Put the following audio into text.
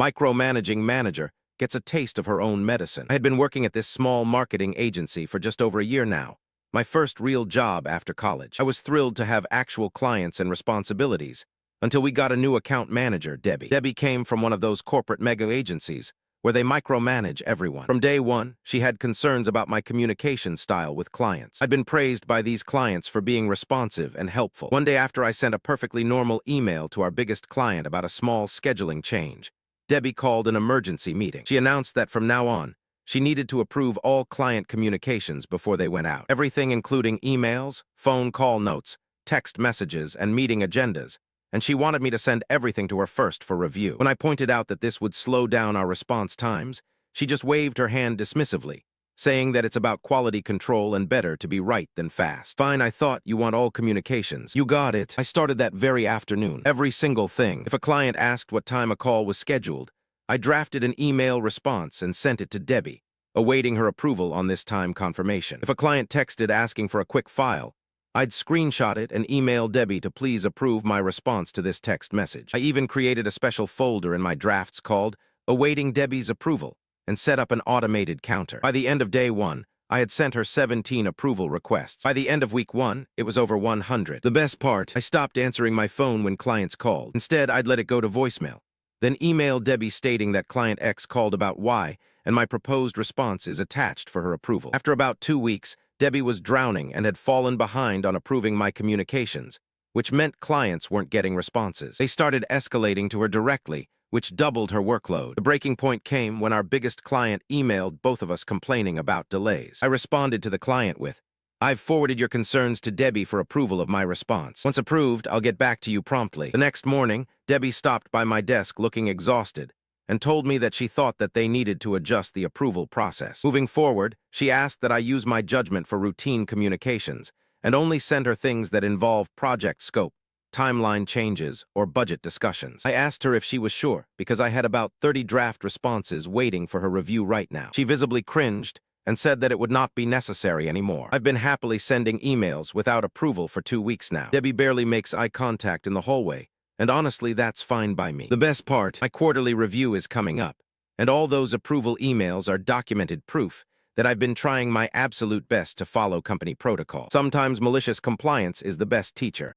Micromanaging manager gets a taste of her own medicine. I had been working at this small marketing agency for just over a year now, my first real job after college. I was thrilled to have actual clients and responsibilities until we got a new account manager, Debbie. Debbie came from one of those corporate mega agencies where they micromanage everyone. From day one, she had concerns about my communication style with clients. I'd been praised by these clients for being responsive and helpful. One day after I sent a perfectly normal email to our biggest client about a small scheduling change, Debbie called an emergency meeting. She announced that from now on, she needed to approve all client communications before they went out. Everything including emails, phone call notes, text messages, and meeting agendas. And she wanted me to send everything to her first for review. When I pointed out that this would slow down our response times, she just waved her hand dismissively, saying that it's about quality control and better to be right than fast. Fine, I thought, you want all communications. You got it. I started that very afternoon. Every single thing. If a client asked what time a call was scheduled, I drafted an email response and sent it to Debbie, awaiting her approval on this time confirmation. If a client texted asking for a quick file, I'd screenshot it and email Debbie to please approve my response to this text message. I even created a special folder in my drafts called Awaiting Debbie's Approval and set up an automated counter. By the end of day one, I had sent her 17 approval requests. By the end of week one, it was over 100. The best part, I stopped answering my phone when clients called. Instead, I'd let it go to voicemail, then email Debbie stating that client X called about Y, and my proposed response is attached for her approval. After about 2 weeks, Debbie was drowning and had fallen behind on approving my communications, which meant clients weren't getting responses. They started escalating to her directly, which doubled her workload. The breaking point came when our biggest client emailed both of us complaining about delays. I responded to the client with, "I've forwarded your concerns to Debbie for approval of my response. Once approved, I'll get back to you promptly." The next morning, Debbie stopped by my desk looking exhausted and told me that she thought that they needed to adjust the approval process. Moving forward, she asked that I use my judgment for routine communications and only send her things that involve project scope, timeline changes, or budget discussions. I asked her if she was sure, because I had about 30 draft responses waiting for her review right now. She visibly cringed and said that it would not be necessary anymore. I've been happily sending emails without approval for 2 weeks now. Debbie barely makes eye contact in the hallway, and honestly, that's fine by me. The best part, my quarterly review is coming up, and all those approval emails are documented proof that I've been trying my absolute best to follow company protocol. Sometimes malicious compliance is the best teacher.